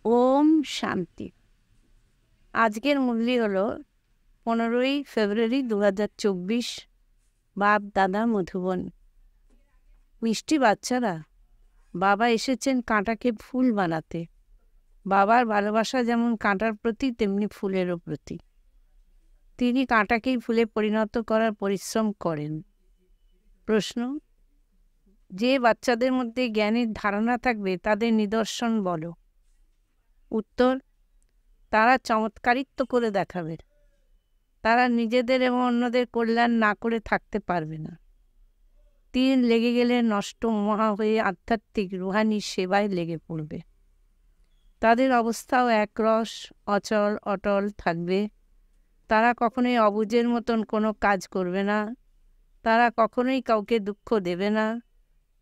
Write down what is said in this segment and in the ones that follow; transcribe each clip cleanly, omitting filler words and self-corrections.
ওম শান্তি। আজকের মুরলি হলো 15ই ফেব্রুয়ারি 2024। বাপ দাদা মধুবন। মিষ্টি বাচ্চারা, বাবা এসেছেন কাঁটাকে ফুল বানাতে। বাবার ভালোবাসা যেমন কাঁটার প্রতি, তেমনি ফুলেরও প্রতি। তিনি কাঁটাকেই ফুলে পরিণত করার পরিশ্রম করেন। প্রশ্ন: যে বাচ্চাদের মধ্যে জ্ঞানের ধারণা থাকবে তাদের নিদর্শন বলো। উত্তর: তারা চমৎকারিত্ব করে দেখাবে। তারা নিজেদের এবং অন্যদের কল্যাণ না করে থাকতে পারবে না। তীর লেগে গেলে নষ্ট মহা হয়ে আধ্যাত্মিক রুহানি সেবায় লেগে পড়বে। তাদের অবস্থাও একরস, অচল অটল থাকবে। তারা কখনোই অবুঝের মতন কোনো কাজ করবে না। তারা কখনোই কাউকে দুঃখ দেবে না।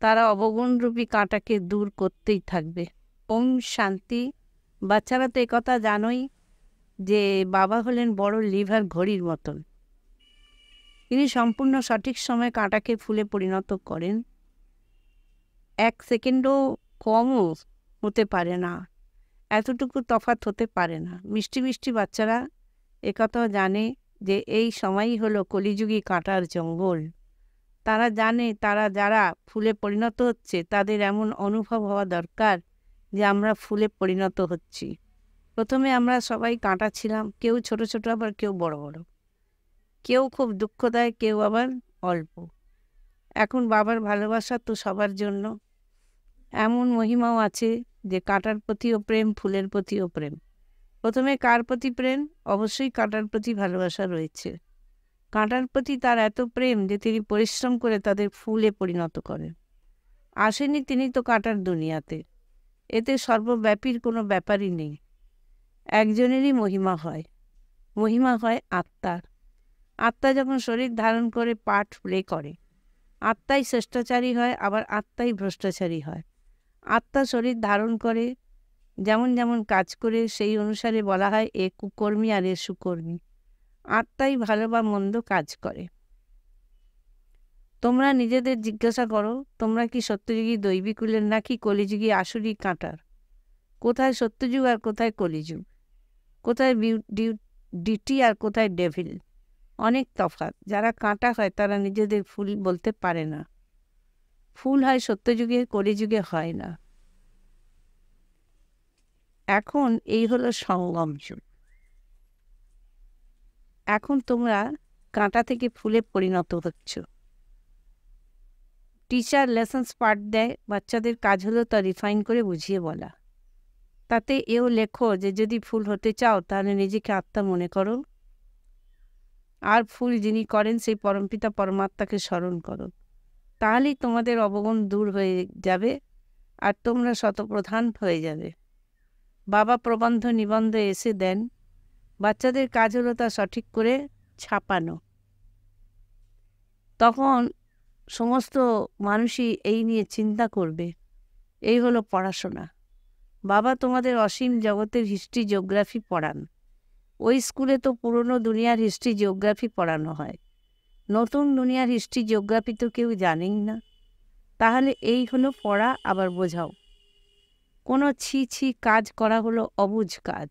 তারা অবগুণরূপী কাঁটাকে দূর করতেই থাকবে। ওম শান্তি। বাচ্চারা তো একথা জানোই যে বাবা হলেন বড় লিভার ঘড়ির মতন। তিনি সম্পূর্ণ সঠিক সময়ে কাঁটাকে ফুলে পরিণত করেন। 1 সেকেন্ডও কমও হতে পারে না, এতটুকু তফাৎ হতে পারে না। মিষ্টি মিষ্টি বাচ্চারা একথাও জানে যে এই সময়ই হলো কলিযুগী কাঁটার জঙ্গল। তারা জানে তারা যারা ফুলে পরিণত হচ্ছে তাদের এমন অনুভব হওয়া দরকার যে আমরা ফুলে পরিণত হচ্ছি। প্রথমে আমরা সবাই কাঁটা ছিলাম, কেউ ছোট ছোট, আবার কেউ বড় বড়, কেউ খুব দুঃখ দেয়, কেউ আবার অল্প। এখন বাবার ভালোবাসা তো সবার জন্য। এমন মহিমাও আছে যে কাঁটার প্রতিও প্রেম, ফুলের প্রতিও প্রেম। প্রথমে কার প্রতি প্রেম? অবশ্যই কাঁটার প্রতি ভালোবাসা রয়েছে। কাঁটার প্রতি তার এত প্রেম যে তিনি পরিশ্রম করে তাদের ফুলে পরিণত করেন। আসেনি তিনি তো কাঁটার দুনিয়াতে। এতে সর্বব্যাপীর কোনো ব্যাপারই নেই। একজনেরই মহিমা হয়, মহিমা হয় আত্মার। আত্মা যখন শরীর ধারণ করে পার্ট প্লে করে, আত্মাই শ্রেষ্টাচারী হয়, আবার আত্মাই ভ্রষ্টাচারী হয়। আত্মা শরীর ধারণ করে, যেমন যেমন কাজ করে সেই অনুসারে বলা হয় এ কুকর্মী আর এ সুকর্মী। আত্মাই ভালো বা মন্দ কাজ করে। তোমরা নিজেদের জিজ্ঞাসা করো, তোমরা কি সত্যযুগী দৈবিকুলের নাকি কলিযুগী আসুরি কাঁটার? কোথায় সত্যযুগ আর কোথায় কলিযুগ? কোথায় ডিটি আর কোথায় ডেভিল? অনেক তফাৎ। যারা কাঁটা হয় তারা নিজেদের ফুল বলতে পারে না। ফুল হয় সত্যযুগে, কলিযুগে হয় না। এখন এই হলো সঙ্গম যুগ। এখন তোমরা কাঁটা থেকে ফুলে পরিণত হচ্ছ। টিচার লেসন্স পাঠ দেয়, বাচ্চাদের কাজ হলো তা রিফাইন করে বুঝিয়ে বলা। তাতে এও লেখো যে যদি ফুল হতে চাও তাহলে নিজেকে আত্মা মনে করো, আর ফুল যিনি করেন সেই পরমপিতা পরমাত্মাকে স্মরণ করো। তাহলেই তোমাদের অবগুণ দূর হয়ে যাবে আর তোমরা শতপ্রধান হয়ে যাবে। বাবা প্রবন্ধ নিবন্ধ এসে দেন, বাচ্চাদের কাজ হলো তা সঠিক করে ছাপানো। তখন সমস্ত মানুষই এই নিয়ে চিন্তা করবে। এই হলো পড়াশোনা। বাবা তোমাদের অসীম জগতের হিস্ট্রি জিওগ্রাফি পড়ান। ওই স্কুলে তো পুরনো দুনিয়ার হিস্ট্রি জিওগ্রাফি পড়ানো হয়, নতুন দুনিয়ার হিস্ট্রি জিওগ্রাফি তো কেউ জানেই না। তাহলে এই হলো পড়া আবার বোঝাও। কোনো ছি ছি কাজ করা হলো অবুঝ কাজ।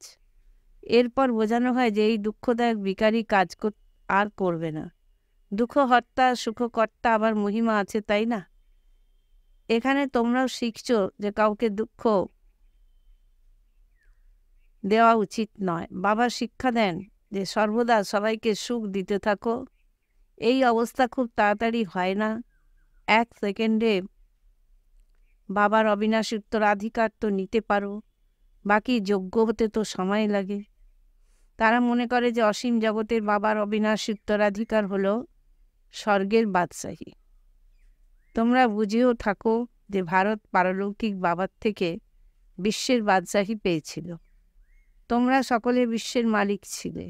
এরপর বোঝানো হয় যে এই দুঃখদায়ক বিকারী কাজ আর করবে না। দুঃখহর্তা সুখকর্তা আবার মহিমা আছে, তাই না? এখানে তোমরাও শিখছো যে কাউকে দুঃখ দেওয়া উচিত নয়। বাবা শিক্ষা দেন যে সর্বদা সবাইকে সুখ দিতে থাকো। এই অবস্থা খুব তাড়াতাড়ি হয় না। 1 সেকেন্ডে বাবার অবিনাশী উত্তরাধিকার তো নিতে পারো, বাকি যোগ্য হতে তো সময় লাগে। তারা মনে করে যে অসীম জগতের বাবার অবিনাশী উত্তরাধিকার হলো স্বর্গের বাদশাহী। তোমরা বুঝেও থাকো যে ভারত পারলৌকিক বাবার থেকে বিশ্বের বাদশাহী পেয়েছিল। তোমরা সকলে বিশ্বের মালিক ছিলে।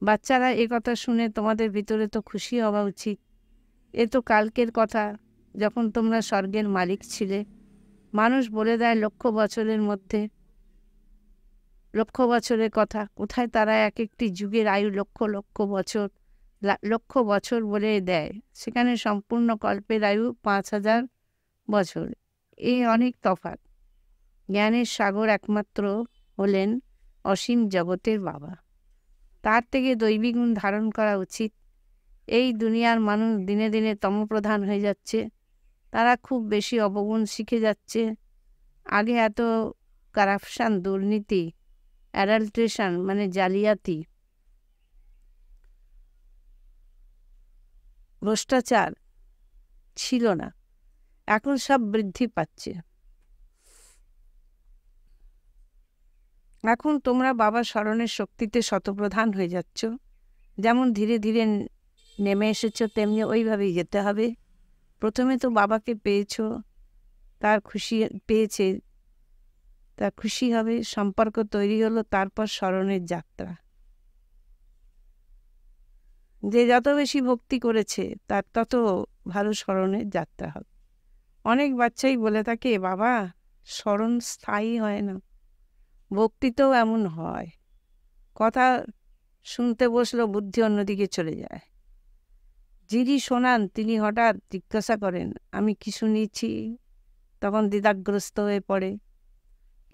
বাচ্চারা একথা শুনে তোমাদের ভিতরে তো খুশি হওয়া উচিত। এ তো কালকের কথা, যখন তোমরা স্বর্গের মালিক ছিলে। মানুষ বলে দেয় লক্ষ বছরের মধ্যে, লক্ষ বছরের কথা। কোথায় তারা এক একটি যুগের আয়ু লক্ষ লক্ষ বছর, লক্ষ বছর বলে দেয়। সেখানে সম্পূর্ণ কল্পের আয়ু 5000 বছর। এই অনেক তফাৎ। জ্ঞানের সাগর একমাত্র হলেন অসীম জগতের বাবা। তার থেকে দৈবী গুণ ধারণ করা উচিত। এই দুনিয়ার মানুষ দিনে দিনে তমপ্রধান হয়ে যাচ্ছে, তারা খুব বেশি অবগুণ শিখে যাচ্ছে। আগে এত কারাপশান, দুর্নীতি, অ্যাডাল্ট্রেশন মানে জালিয়াতি, ভ্রষ্টাচার ছিল না, এখন সব বৃদ্ধি পাচ্ছে। এখন তোমরা বাবা স্মরণের শক্তিতে শতপ্রধান হয়ে যাচ্ছ। যেমন ধীরে ধীরে নেমে এসেছো, তেমনি ওইভাবেই যেতে হবে। প্রথমে তো বাবাকে পেয়েছো, তার খুশি হবে, সম্পর্ক তৈরি হলো, তারপর স্মরণের যাত্রা। যে যত বেশি ভক্তি করেছে তার তত ভালো স্মরণের যাত্রা হবে। অনেক বাচ্চাই বলে থাকে, বাবা স্মরণ স্থায়ী হয় না। ভক্তিতেও এমন হয়, কথা শুনতে বসলো বুদ্ধি অন্যদিকে চলে যায়। যিনি শোনান তিনি হঠাৎ জিজ্ঞাসা করেন, আমি কি শুনেছি? তখন দ্বিধাগ্রস্ত হয়ে পড়ে।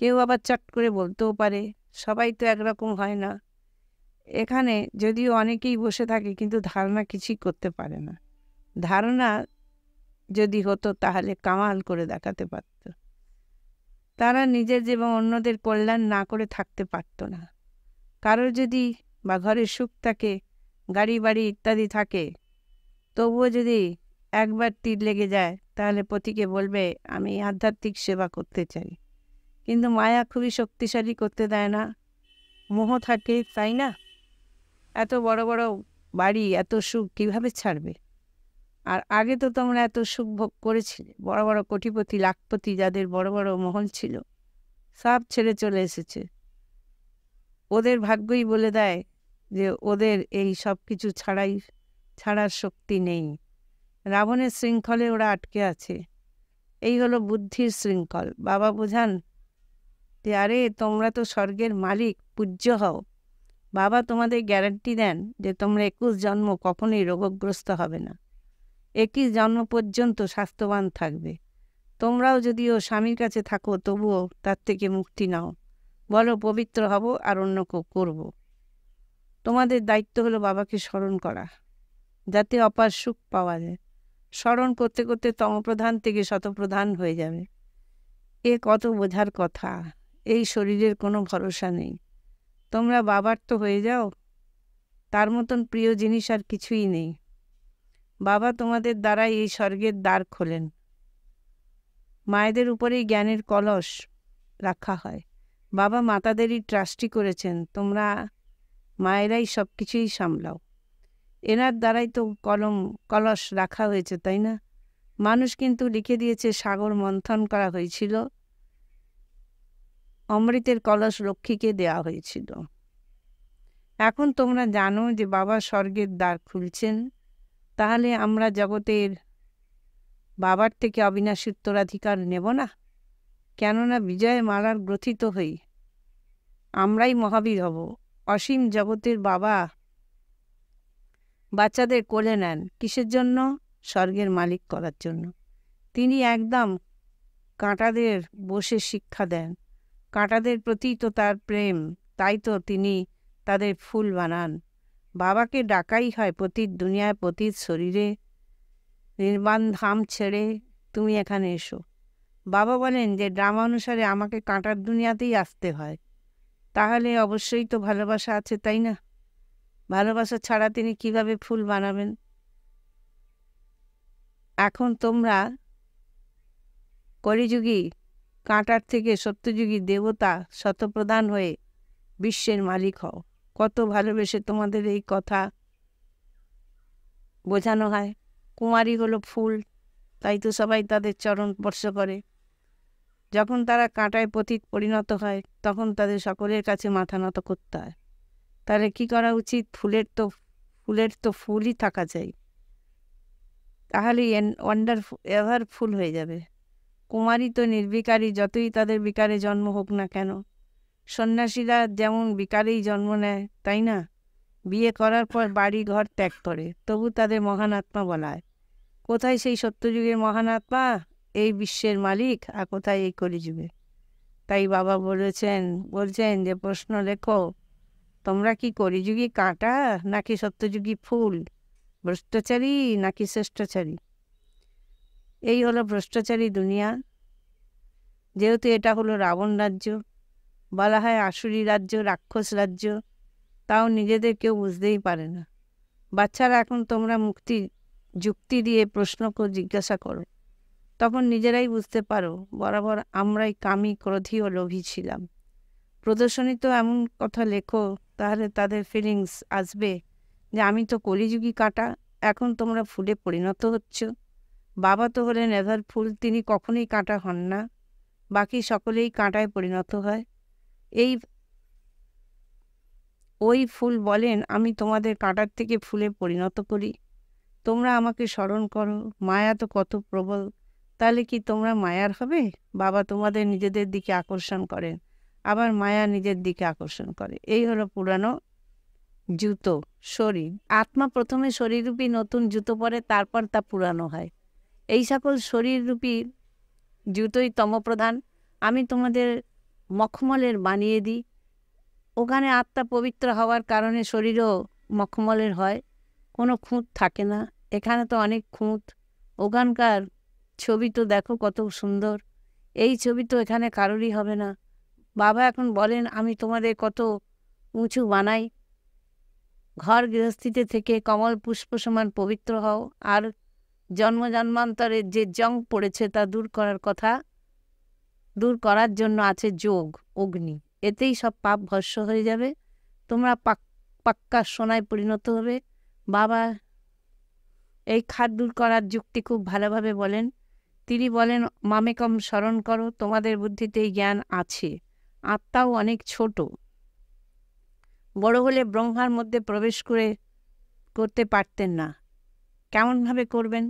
কেউ আবার চট করে বলতেও পারে। সবাই তো একরকম হয় না। এখানে যদিও অনেকেই বসে থাকে, কিন্তু ধারণা কিছুই করতে পারে না। ধারণা যদি হতো তাহলে কামাল করে দেখাতে পারত। তারা নিজের এবং অন্যদের কল্যাণ না করে থাকতে পারত না। কারোর যদি বা ঘরে সুখ থাকে, গাড়ি বাড়ি ইত্যাদি থাকে, তবুও যদি একবার তীর লেগে যায়, তাহলে পতিকে বলবে, আমি আধ্যাত্মিক সেবা করতে চাই। কিন্তু মায়া খুবই শক্তিশালী, করতে দেয় না। মোহ থাকে, তাই না? এত বড় বড় বাড়ি, এত সুখ কিভাবে ছাড়বে? আর আগে তো তোমরা এত সুখ ভোগ করেছিলে। বড় বড় কোটিপতি, লাখপতি, যাদের বড় বড় মহল ছিল, সব ছেড়ে চলে এসেছে। ওদের ভাগ্যই বলে দেয় যে ওদের এই সব কিছু ছাড়ার শক্তি নেই। রাবণের শৃঙ্খলে ওরা আটকে আছে। এই হলো বুদ্ধির শৃঙ্খল। বাবা বোঝান যে আরে তোমরা তো স্বর্গের মালিক, পূজ্য হও। বাবা তোমাদের গ্যারান্টি দেন যে তোমরা 21 জন্ম কখনোই রোগগ্রস্ত হবে না, 21 জন্ম পর্যন্ত স্বাস্থ্যবান থাকবে। তোমরাও যদিও স্বামীর কাছে থাকো, তবুও তার থেকে মুক্তি নাও। বলো পবিত্র হব আর অন্যকেও করব। তোমাদের দায়িত্ব হলো বাবাকে স্মরণ করা, যাতে অপার সুখ পাওয়া যায়। স্মরণ করতে করতে তমপ্রধান থেকে শতপ্রধান হয়ে যাবে। এ কত বোঝার কথা। এই শরীরের কোনো ভরসা নেই। তোমরা বাবার তো হয়ে যাও, তার মতন প্রিয় জিনিস আর কিছুই নেই। বাবা তোমাদের দ্বারাই এই স্বর্গের দ্বার খোলেন। মায়েদের উপরেই জ্ঞানের কলস রাখা হয়। বাবা মাতাদেরই ট্রাস্টি করেছেন, তোমরা মায়েরাই সব কিছুই সামলাও। এনার দ্বারাই তো কলস রাখা হয়েছে, তাই না? মানুষ কিন্তু লিখে দিয়েছে, সাগর মন্থন করা হয়েছিল, অমৃতের কলস লক্ষ্মীকে দেওয়া হয়েছিল। এখন তোমরা জানো যে বাবা স্বর্গের দ্বার খুলছেন। তাহলে আমরা জগতের বাবার থেকে অবিনাশী উত্তরাধিকার নেব না? কেননা বিজয় মালার গ্রথিত হই আমরাই মহাবীর হব। অসীম জগতের বাবা বাচ্চাদের কোলে নেন কিসের জন্য? স্বর্গের মালিক করার জন্য। তিনি একদম কাঁটাদের বসে শিক্ষা দেন। কাঁটাদের প্রতি তো তার প্রেম, তাই তো তিনি তাদের ফুল বানান। বাবাকে ডাকাই হয় পতির দুনিয়ায়, পতির শরীরে। নির্বাণ ধাম ছেড়ে তুমি এখানে এসো। বাবা বলেন যে ড্রামা অনুসারে আমাকে কাঁটার দুনিয়াতেই আসতে হয়। তাহলে অবশ্যই তো ভালোবাসা আছে, তাই না? ভালোবাসা ছাড়া তিনি কিভাবে ফুল বানাবেন? এখন তোমরা কলিযুগী কাঁটার থেকে সত্যযুগী দেবতা শতপ্রধান হয়ে বিশ্বের মালিক হও। কত ভালোবেসে তোমাদের এই কথা বোঝানো হয়। কুমারী হলো ফুল, তাই তো সবাই তাদের চরণ স্পর্শ করে। যখন তারা কাঁটায় পতিত পরিণত হয়, তখন তাদের সকলের কাছে মাথা নত করতে হয়। তাহলে কি করা উচিত? ফুলের তো ফুলই থাকা চাই, তাহলেই এভার ফুল হয়ে যাবে। কুমারী তো নির্বিকারী, যতই তাদের বিকারে জন্ম হোক না কেন। সন্ন্যাসীরা যেমন বিকারেই জন্ম নেয়, তাই না? বিয়ে করার পর বাড়ি ঘর ত্যাগ করে, তবু তাদের মহান আত্মা বলা হয়। কোথায় সেই সত্যযুগের মহান আত্মা, এই বিশ্বের মালিক, আর কোথায় এই কলিযুগে? তাই বাবা বলছেন যে প্রশ্ন লেখো, তোমরা কি কলিযুগী কাঁটা নাকি সত্যযুগী ফুল, ভ্রষ্টাচারী নাকি শ্রেষ্ঠচারী? এই হলো ভ্রষ্টাচারী দুনিয়া। যেহেতু এটা হলো রাবণ রাজ্য, বলা হয় আসুরি রাজ্য, রাক্ষস রাজ্য, তাও নিজেদের কেউ বুঝতেই পারে না। বাচ্চারা এখন তোমরা যুক্তি দিয়ে প্রশ্ন জিজ্ঞাসা করো, তখন নিজেরাই বুঝতে পারো বরাবর আমরাই কামী, ক্রোধী ও লোভী ছিলাম। প্রদর্শনী তো এমন কথা লেখো, তাহলে তাদের ফিলিংস আসবে যে আমি তো কলিযুগী কাঁটা, এখন তোমরা ফুলে পরিণত হচ্ছ। বাবা তো হলেন এভার ফুল, তিনি কখনোই কাঁটা হন না, বাকি সকলেই কাঁটায় পরিণত হয়। ওই ফুল বলেন, আমি তোমাদের কাঁটার থেকে ফুলে পরিণত করি, তোমরা আমাকে স্মরণ করো। মায়া তো কত প্রবল, তাহলে কি তোমরা মায়ার হবে? বাবা তোমাদের নিজেদের দিকে আকর্ষণ করেন, আবার মায়া নিজের দিকে আকর্ষণ করে। এই হলো পুরানো জুতো, শরীর। আত্মা প্রথমে শরীররূপী নতুন জুতো পরে, তারপর তা পুরানো হয়। এই সকল শরীররূপী জুতোই তমপ্রধান। আমি তোমাদের মখমলের বানিয়ে দিই। ওখানে আত্মা পবিত্র হওয়ার কারণে শরীরও মখমলের হয়, কোনো খুঁত থাকে না। এখানে তো অনেক খুঁত। ওখানকার ছবি তো দেখো কত সুন্দর, এই ছবি তো এখানে কারোরই হবে না। বাবা এখন বলেন, আমি তোমাদের কত উঁচু বানাই। ঘর গৃহস্থিতে থেকে কমল পুষ্প সমান পবিত্র হও, আর জন্ম জন্মান্তরে যে জং পড়েছে তা দূর করার জন্য আছে যোগ, অগ্নি। এতেই সব পাপ ভস্ম হয়ে যাবে, তোমরা পাক্কা সোনায় পরিণত হবে। বাবা এই খাদ দূর করার যুক্তি খুব ভালোভাবে বলেন। তিনি বলেন, মামেকম স্মরণ করো, তোমাদের বুদ্ধিতে এই জ্ঞান আছে। আত্মাও অনেক ছোট, বড় হলে ব্রহ্মার মধ্যে প্রবেশ করতে পারতেন না। কেমনভাবে করবেন?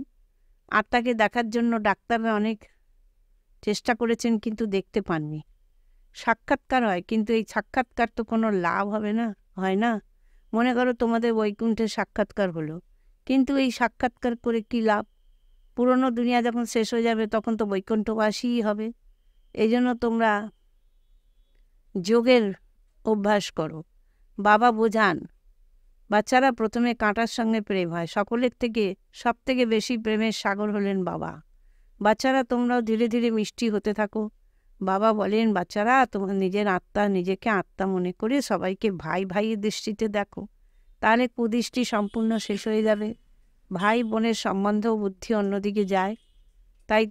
আত্মাকে দেখার জন্য ডাক্তাররা অনেক চেষ্টা করেছেন, কিন্তু দেখতে পাননি। সাক্ষাৎকার হয়, কিন্তু এই সাক্ষাৎকার তো কোনো লাভ হয় না। মনে করো তোমাদের বৈকুণ্ঠের সাক্ষাৎকার হলো, কিন্তু এই সাক্ষাৎকার করে কি লাভ? পুরনো দুনিয়া যখন শেষ হয়ে যাবে তখন তো বৈকুণ্ঠবাসীই হবে। এই জন্য তোমরা যোগের অভ্যাস করো। বাবা বোঝান, বাচ্চারা প্রথমে কাঁটার সঙ্গে প্রেম হয়, সব থেকে বেশি প্রেমের সাগর হলেন বাবা। বাচ্চারা তোমরাও ধীরে ধীরে মিষ্টি হতে থাকো। বাবা বলেন, বাচ্চারা তোমার নিজের আত্মা, নিজেকে আত্মা মনে করে সবাইকে ভাই ভাইয়ের দৃষ্টিতে দেখো, তাহলে কুদৃষ্টি সম্পূর্ণ শেষ হয়ে যাবে। ভাই বোনের সম্বন্ধ বুদ্ধি অন্যদিকে যায়, তাই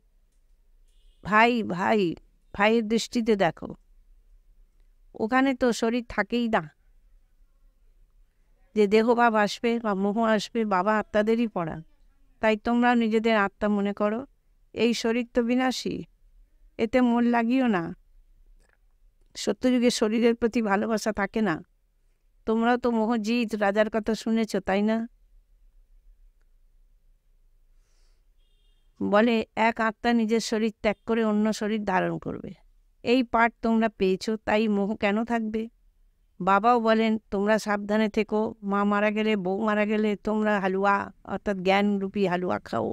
ভাইয়ের দৃষ্টিতে দেখো। ওখানে তো শরীর থাকেই না, যে দেহভাব আসবে বা মোহ আসবে, বাবা আত্মাদেরই পড়ান। তাই তোমরা নিজেদের আত্মা মনে করো। এই শরীর তো বিনাশী, এতে মন লাগিও না। সত্যযুগে শরীরের প্রতি ভালোবাসা থাকে না। তোমরাও তো মোহজিৎ রাজার কথা শুনেছ, তাই না? বলে, এক আত্মা নিজের শরীর ত্যাগ করে অন্য শরীর ধারণ করবে। এই পাঠ তোমরা পেয়েছো, তাই মোহ কেন থাকবে? বাবাও বলেন, তোমরা সাবধানে থেকো। মা মারা গেলে, বউ মারা গেলে তোমরা হালুয়া অর্থাৎ জ্ঞানরূপী হালুয়া খাও।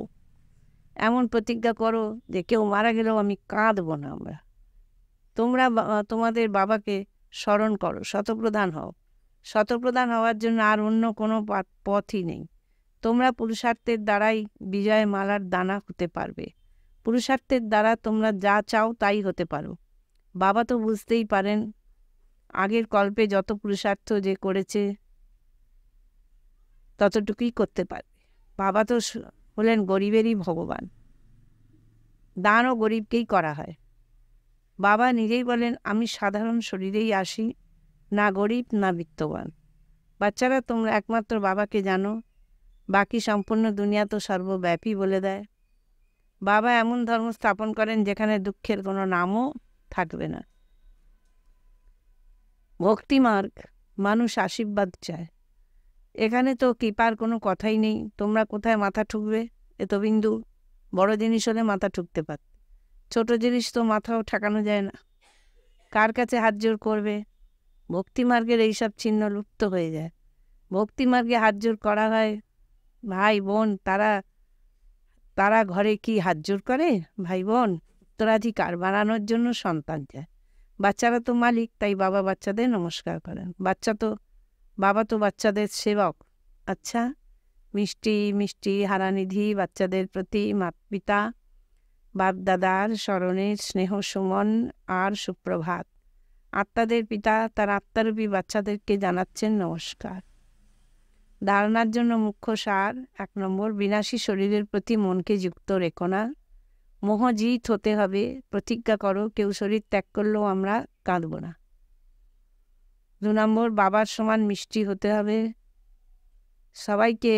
এমন প্রতিজ্ঞা করো যে কেউ মারা গেলেও আমি কাঁদব না। তোমরা তোমাদের বাবাকে স্মরণ করো, শতপ্রধান হও। শতপ্রধান হওয়ার জন্য আর অন্য কোনো পথই নেই। তোমরা পুরুষার্থের দ্বারাই বিজয় মালার দানা হতে পারবে। পুরুষার্থের দ্বারা তোমরা যা চাও তাই হতে পারো। বাবা তো বুঝতেই পারেন, আগের কল্পে যত পুরুষার্থ যে করেছে ততটুকুই করতে পারবে। বাবা তো হলেন গরিবেরই ভগবান, দানও গরিবকেই করা হয়। বাবা নিজেই বলেন, আমি সাধারণ শরীরেই আসি, না গরিব না বিত্তবান। বাচ্চারা তোমরা একমাত্র বাবাকে জানো, বাকি সম্পূর্ণ দুনিয়া তো সর্বব্যাপী বলে দেয়। বাবা এমন ধর্ম স্থাপন করেন যেখানে দুঃখের কোনো নামও থাকবে না। ভক্তিমার্গ, মানুষ আশীর্বাদ চায়। এখানে তো কৃপার কোনো কথাই নেই। তোমরা কোথায় মাথা ঠুকবে? এ তো বিন্দু। বড় জিনিস হলে মাথা ঠুকতে পারত, ছোট জিনিস তো মাথাও ঠেকানো যায় না। কার কাছে হাত জোর করবে? ভক্তিমার্গের এইসব চিহ্ন লুপ্ত হয়ে যায়। ভক্তিমার্গে হাত জোর করা হয় ভাই বোন, তারা ঘরে কি হাত জোর করে? ভাই বোন উত্তরাধিকার বানানোর জন্য সন্তান চায়। বাচ্চারা তো মালিক, তাই বাবা বাচ্চাদের নমস্কার করেন। বাবা তো বাচ্চাদের সেবক। আচ্ছা, মিষ্টি মিষ্টি হারানিধি বাচ্চাদের প্রতি পিতা বাপ দাদার স্মরণে স্নেহ সুমন আর সুপ্রভাত। আত্মাদের পিতা তার আত্মারূপী বাচ্চাদেরকে জানাচ্ছেন নমস্কার। ধারণার জন্য মুখ্য সার: 1 নম্বর, বিনাশী শরীরের প্রতি মনকে যুক্ত রেখো না। মোহজিত হতে হবে। প্রতিজ্ঞা করো, কেউ শরীর ত্যাগ করলেও আমরা কাঁদব না। 2 নম্বর, বাবার সমান মিষ্টি হতে হবে। সবাইকে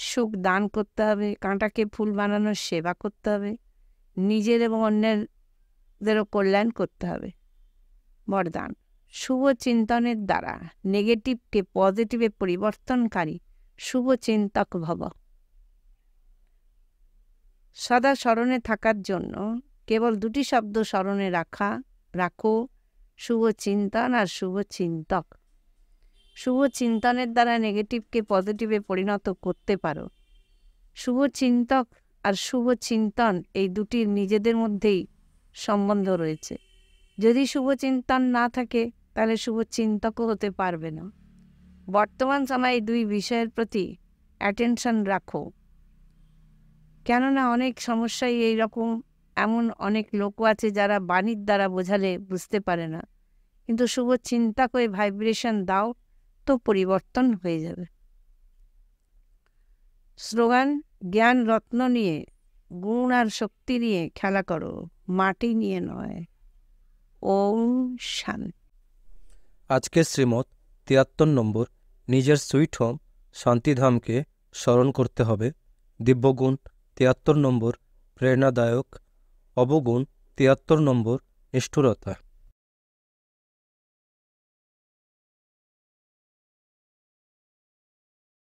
সুখ দান করতে হবে। কাঁটাকে ফুল বানানোর সেবা করতে হবে। নিজের এবং অন্যদেরও কল্যাণ করতে হবে। বরদান: শুভ চিন্তনের দ্বারা নেগেটিভকে পজিটিভে পরিবর্তনকারী শুভ চিন্তক ভব। সদা স্মরণে থাকার জন্য কেবল 2টি শব্দ স্মরণে রাখো: শুভ চিন্তন আর শুভ চিন্তক। শুভ চিন্তনের দ্বারা নেগেটিভকে পজিটিভে পরিণত করতে পারো। শুভ চিন্তক আর শুভ চিন্তন এই দুটির নিজেদের মধ্যেই সম্বন্ধ রয়েছে। যদি শুভ চিন্তন না থাকে তাহলে শুভ চিন্তকও হতে পারবে না। বর্তমান সময়ে এই 2 বিষয়ের প্রতি অ্যাটেনশন রাখো, কেননা অনেক সমস্যাই এইরকম। এমন অনেক লোকও আছে যারা বাণীর দ্বারা বোঝালে বুঝতে পারে না, কিন্তু শুভ চিন্তা করে ভাইব্রেশন দাও তো পরিবর্তন হয়ে যাবে। স্লোগান: জ্ঞান রত্ন নিয়ে, গুণ আর শক্তি নিয়ে খেলা করো, মাটি নিয়ে নয়। ওম শান্তি। আজকের শ্রীমৎ 73 নম্বর, নিজের সুইট হোম শান্তিধামকে স্মরণ করতে হবে। দিব্যগুণ 73 নম্বর, প্রেরণাদায়ক। অবগুণ 73 নম্বর, নিষ্ঠুরতা।